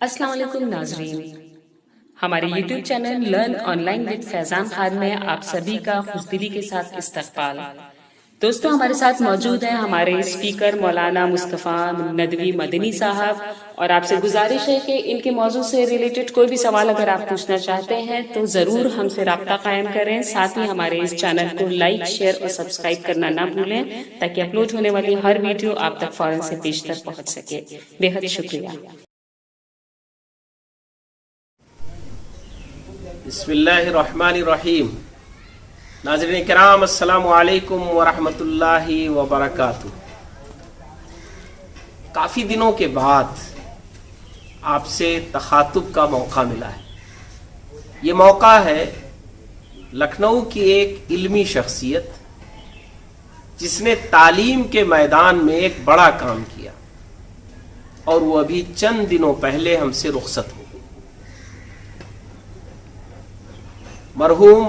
السلام علیکم ناظرین، ہمارے YouTube channel learn online with Faizan Khan میں آپ سبھی کا خوشدلی کے ساتھ استقبال۔ دوستو، ہمارے ساتھ موجود ہیں ہمارے اسپیکر مولانا مصطفیٰ ندوی مدنی صاحب، اور آپ سے گزارش ہے کہ ان کے موضوع سے ریلیٹڈ کوئی بھی سوال اگر آپ پوچھنا چاہتے ہیں تو ضرور ہم سے رابطہ قائم کریں۔ ساتھ ہی ہمارے اس چینل کو لائک، شیئر اور سبسکرائب کرنا نہ بھولیں تاکہ اپلوڈ ہونے والی ہر ویڈیو آپ تک فوراً سے پیشتر پہنچ سکے۔ بے حد شکریہ۔ بسم اللہ الرحمن الرحیم۔ ناظرین کرام، السلام علیکم ورحمۃ اللہ وبرکاتہ۔ کافی دنوں کے بعد آپ سے تخاطب کا موقع ملا ہے۔ یہ موقع ہے لکھنؤ کی ایک علمی شخصیت جس نے تعلیم کے میدان میں ایک بڑا کام کیا، اور وہ ابھی چند دنوں پہلے ہم سے رخصت ہو گئی۔ مرحوم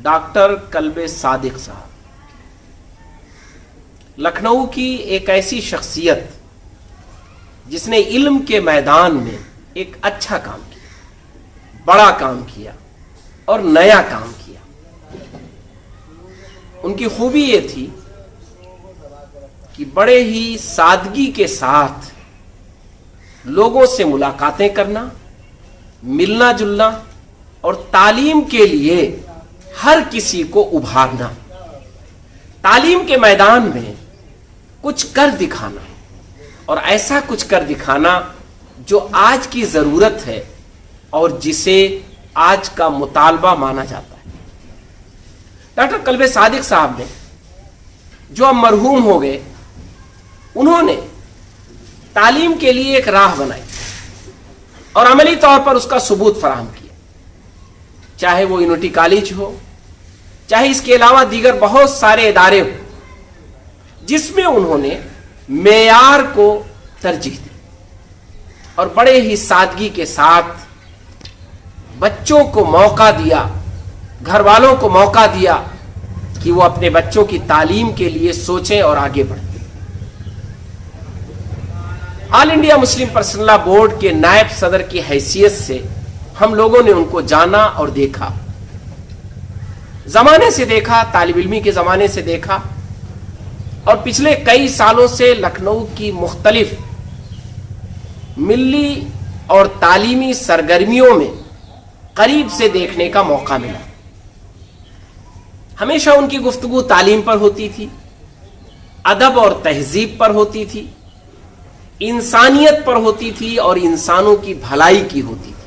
ڈاکٹر کلب صادق صاحب، لکھنؤ کی ایک ایسی شخصیت جس نے علم کے میدان میں ایک اچھا کام کیا، بڑا کام کیا اور نیا کام کیا۔ ان کی خوبی یہ تھی کہ بڑے ہی سادگی کے ساتھ لوگوں سے ملاقاتیں کرنا، ملنا جلنا اور تعلیم کے لیے ہر کسی کو ابھارنا، تعلیم کے میدان میں کچھ کر دکھانا، اور ایسا کچھ کر دکھانا جو آج کی ضرورت ہے اور جسے آج کا مطالبہ مانا جاتا ہے۔ ڈاکٹر کلب صادق صاحب نے، جو اب مرحوم ہو گئے، انہوں نے تعلیم کے لیے ایک راہ بنائی اور عملی طور پر اس کا ثبوت فراہم کیا، چاہے وہ یونٹی کالج ہو، چاہے اس کے علاوہ دیگر بہت سارے ادارے ہوں، جس میں انہوں نے معیار کو ترجیح دی اور بڑے ہی سادگی کے ساتھ بچوں کو موقع دیا، گھر والوں کو موقع دیا کہ وہ اپنے بچوں کی تعلیم کے لیے سوچیں اور آگے بڑھیں۔ All India Muslim personal law board کے نائب صدر کی حیثیت سے ہم لوگوں نے ان کو جانا اور دیکھا، زمانے سے دیکھا، طالب علمی کے زمانے سے دیکھا، اور پچھلے کئی سالوں سے لکھنؤ کی مختلف ملی اور تعلیمی سرگرمیوں میں قریب سے دیکھنے کا موقع ملا۔ ہمیشہ ان کی گفتگو تعلیم پر ہوتی تھی، ادب اور تہذیب پر ہوتی تھی، انسانیت پر ہوتی تھی اور انسانوں کی بھلائی کی ہوتی تھی۔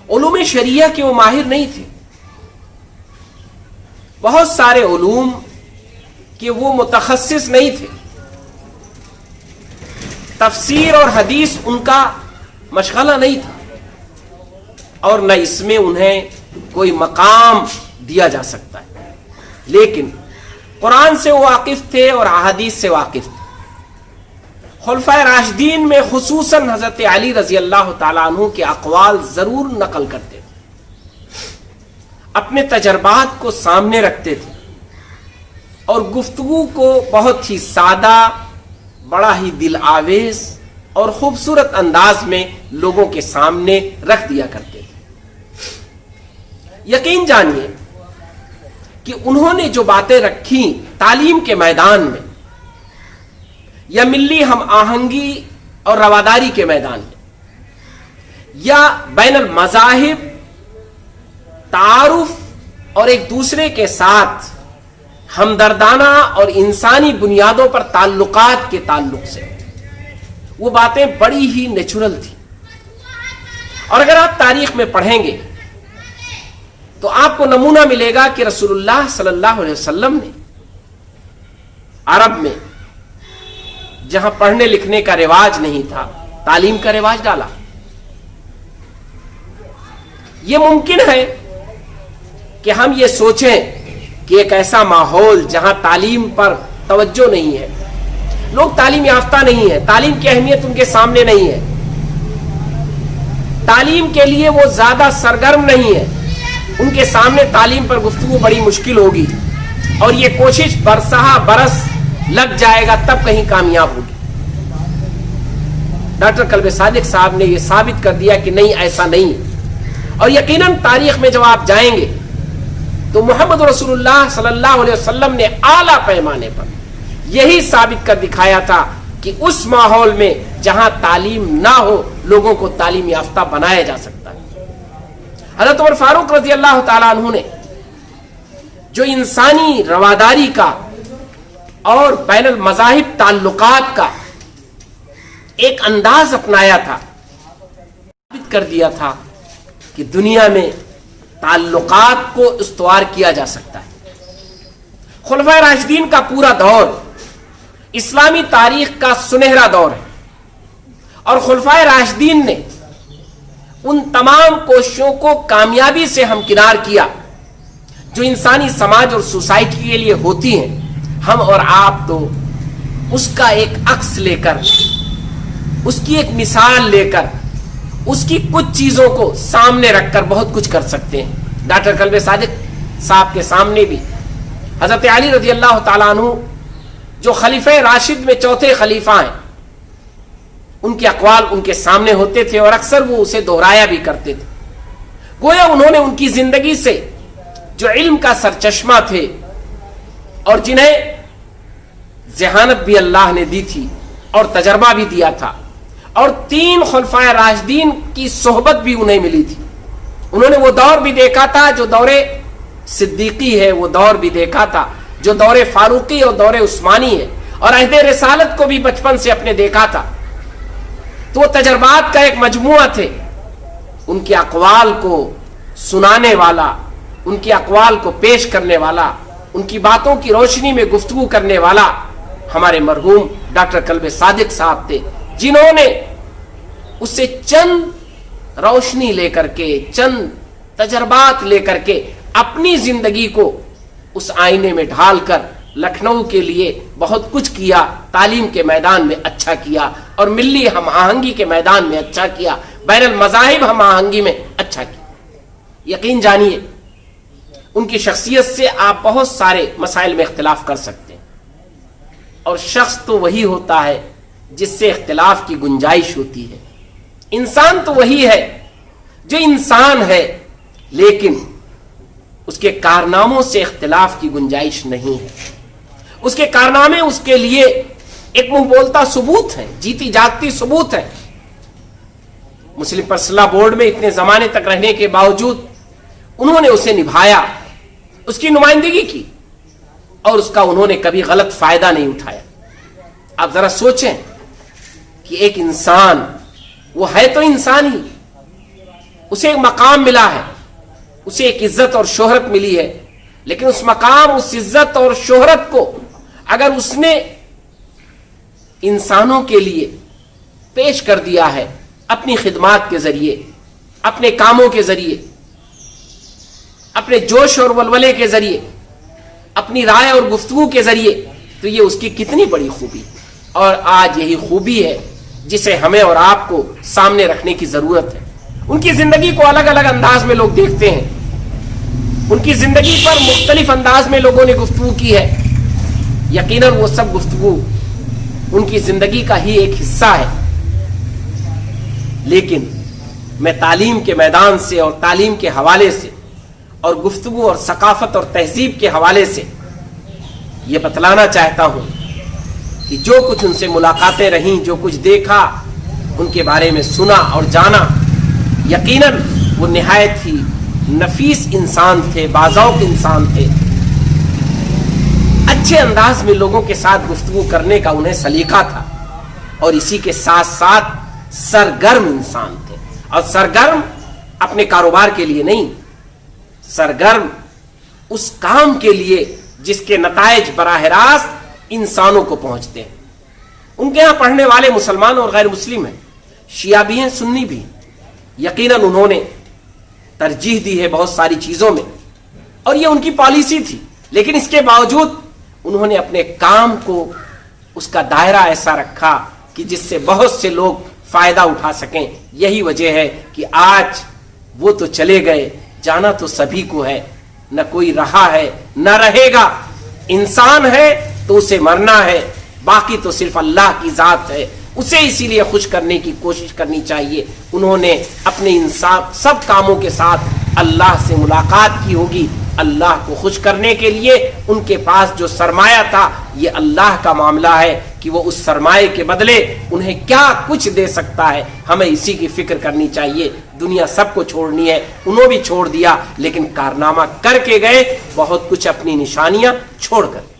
علوم شریعہ کے وہ ماہر نہیں تھے، بہت سارے علوم کے وہ متخصص نہیں تھے، تفسیر اور حدیث ان کا مشغلہ نہیں تھا، اور نہ اس میں انہیں کوئی مقام دیا جا سکتا ہے، لیکن قرآن سے واقف تھے اور احادیث سے واقف تھے۔ خلفائے راشدین میں خصوصاً حضرت علی رضی اللہ تعالیٰ عنہ کے اقوال ضرور نقل کرتے تھے، اپنے تجربات کو سامنے رکھتے تھے، اور گفتگو کو بہت ہی سادہ، بڑا ہی دل آویز اور خوبصورت انداز میں لوگوں کے سامنے رکھ دیا کرتے تھے۔ یقین جانیے کہ انہوں نے جو باتیں رکھی تعلیم کے میدان میں یا ملی ہم آہنگی اور رواداری کے میدان میں، یا بین المذاہب تعارف اور ایک دوسرے کے ساتھ ہمدردانہ اور انسانی بنیادوں پر تعلقات کے تعلق سے، وہ باتیں بڑی ہی نیچرل تھی۔ اور اگر آپ تاریخ میں پڑھیں گے تو آپ کو نمونہ ملے گا کہ رسول اللہ صلی اللہ علیہ وسلم نے عرب میں، جہاں پڑھنے لکھنے کا رواج نہیں تھا، تعلیم کا رواج ڈالا۔ یہ ممکن ہے کہ ہم یہ سوچیں کہ ایک ایسا ماحول جہاں تعلیم پر توجہ نہیں ہے، لوگ تعلیم یافتہ نہیں ہے، تعلیم کی اہمیت ان کے سامنے نہیں ہے، تعلیم کے لیے وہ زیادہ سرگرم نہیں ہے، ان کے سامنے تعلیم پر گفتگو بڑی مشکل ہوگی، اور یہ کوشش برسہ برس لگ جائے گا تب کہیں کامیاب ہوگی۔ ڈاکٹر قلب صادق صاحب نے یہ ثابت کر دیا کہ نہیں، ایسا نہیں. اور یقیناً تاریخ میں جب آپ جائیں گے تو محمد رسول اللہ صلی اللہ علیہ وسلم نے اعلیٰ پیمانے پر یہی ثابت کر دکھایا تھا کہ اس ماحول میں جہاں تعلیم نہ ہو لوگوں کو تعلیم یافتہ بنایا جا سکتا ہے. حضرت عمر فاروق رضی اللہ تعالیٰ عنہ نے جو انسانی رواداری کا اور بین المذاہب تعلقات کا ایک انداز اپنایا تھا، ثابت کر دیا تھا کہ دنیا میں تعلقات کو استوار کیا جا سکتا ہے. خلفائے راشدین کا پورا دور اسلامی تاریخ کا سنہرا دور ہے، اور خلفائے راشدین نے ان تمام کوششوں کو کامیابی سے ہمکنار کیا جو انسانی سماج اور سوسائٹی کے لیے ہوتی ہیں. ہم اور آپ تو اس کا ایک عکس لے کر، اس کی ایک مثال لے کر، اس کی کچھ چیزوں کو سامنے رکھ کر بہت کچھ کر سکتے ہیں. ڈاکٹر قلب صادق صاحب کے سامنے بھی حضرت علی رضی اللہ تعالیٰ عنہ جو خلیفہ راشد میں چوتھے خلیفہ ہیں، ان کے اقوال ان کے سامنے ہوتے تھے اور اکثر وہ اسے دہرایا بھی کرتے تھے. گویا انہوں نے ان کی زندگی سے جو علم کا سرچشمہ تھے اور جنہیں ذہانت بھی اللہ نے دی تھی اور تجربہ بھی دیا تھا، اور 3 خلفائے راشدین کی صحبت بھی انہیں ملی تھی. انہوں نے وہ دور بھی دیکھا تھا جو دور صدیقی ہے، وہ دور بھی دیکھا تھا جو دور فاروقی اور دور عثمانی ہے، اور عہد رسالت کو بھی بچپن سے اپنے دیکھا تھا. تو وہ تجربات کا ایک مجموعہ تھے. ان کے اقوال کو سنانے والا، ان کے اقوال کو پیش کرنے والا، ان کی باتوں کی روشنی میں گفتگو کرنے والا ہمارے مرحوم ڈاکٹر قلب صادق صاحب تھے، جنہوں نے اس سے چند روشنی لے کر کے، چند تجربات لے کر کے اپنی زندگی کو اس آئینے میں ڈھال کر لکھنؤ کے لیے بہت کچھ کیا. تعلیم کے میدان میں اچھا کیا، اور ملی ہم آہنگی کے میدان میں اچھا کیا، بین المذاہب ہم آہنگی میں اچھا کیا. یقین جانیے ان کی شخصیت سے آپ بہت سارے مسائل میں اختلاف کر سکتے ہیں، اور شخص تو وہی ہوتا ہے جس سے اختلاف کی گنجائش ہوتی ہے. انسان تو وہی ہے جو انسان ہے، لیکن اس کے کارناموں سے اختلاف کی گنجائش نہیں ہے. اس کے کارنامے اس کے لیے ایک منہ بولتا ثبوت ہے، جیتی جاگتی ثبوت ہے. مسلم پرسنل بورڈ میں اتنے زمانے تک رہنے کے باوجود انہوں نے اسے نبھایا، اس کی نمائندگی کی، اور اس کا انہوں نے کبھی غلط فائدہ نہیں اٹھایا. آپ ذرا سوچیں کہ ایک انسان، وہ ہے تو انسان ہی، اسے ایک مقام ملا ہے، اسے ایک عزت اور شہرت ملی ہے، لیکن اس مقام، اس عزت اور شہرت کو اگر اس نے انسانوں کے لیے پیش کر دیا ہے اپنی خدمات کے ذریعے، اپنے کاموں کے ذریعے، اپنے جوش اور ولولے کے ذریعے، اپنی رائے اور گفتگو کے ذریعے، تو یہ اس کی کتنی بڑی خوبی. اور آج یہی خوبی ہے جسے ہمیں اور آپ کو سامنے رکھنے کی ضرورت ہے. ان کی زندگی کو الگ الگ انداز میں لوگ دیکھتے ہیں، ان کی زندگی پر مختلف انداز میں لوگوں نے گفتگو کی ہے. یقیناً وہ سب گفتگو ان کی زندگی کا ہی ایک حصہ ہے، لیکن میں تعلیم کے میدان سے اور تعلیم کے حوالے سے اور گفتگو اور ثقافت اور تہذیب کے حوالے سے یہ بتلانا چاہتا ہوں کہ جو کچھ ان سے ملاقاتیں رہیں، جو کچھ دیکھا، ان کے بارے میں سنا اور جانا، یقیناً وہ نہایت ہی نفیس انسان تھے، باذوق انسان تھے. اچھے انداز میں لوگوں کے ساتھ گفتگو کرنے کا انہیں سلیقہ تھا، اور اسی کے ساتھ ساتھ سرگرم انسان تھے. اور سرگرم اپنے کاروبار کے لیے نہیں، سرگرم اس کام کے لیے جس کے نتائج براہ راست انسانوں کو پہنچتے ہیں. ان کے ہاں پڑھنے والے مسلمان اور غیر مسلم ہیں، شیعہ بھی ہیں، سنی بھی ہیں. یقیناً انہوں نے ترجیح دی ہے بہت ساری چیزوں میں، اور یہ ان کی پالیسی تھی، لیکن اس کے باوجود انہوں نے اپنے کام کو، اس کا دائرہ ایسا رکھا کہ جس سے بہت سے لوگ فائدہ اٹھا سکیں. یہی وجہ ہے کہ آج وہ تو چلے گئے، جانا تو سبھی کو ہے، نہ کوئی رہا ہے نہ رہے گا. انسان ہے تو اسے مرنا ہے، باقی تو صرف اللہ کی ذات ہے. اسے اسی لیے خوش کرنے کی کوشش کرنی چاہیے. انہوں نے اپنے انصاف سب کاموں کے ساتھ اللہ سے ملاقات کی ہوگی. اللہ کو خوش کرنے کے لیے ان کے پاس جو سرمایہ تھا یہ اللہ کا معاملہ ہے کہ وہ اس سرمایہ کے بدلے انہیں کیا کچھ دے سکتا ہے. ہمیں اسی کی فکر کرنی چاہیے. دنیا سب کو چھوڑنی ہے, انہوں بھی چھوڑ دیا, لیکن کارنامہ کر کے گئے, بہت کچھ اپنی نشانیاں چھوڑ کر.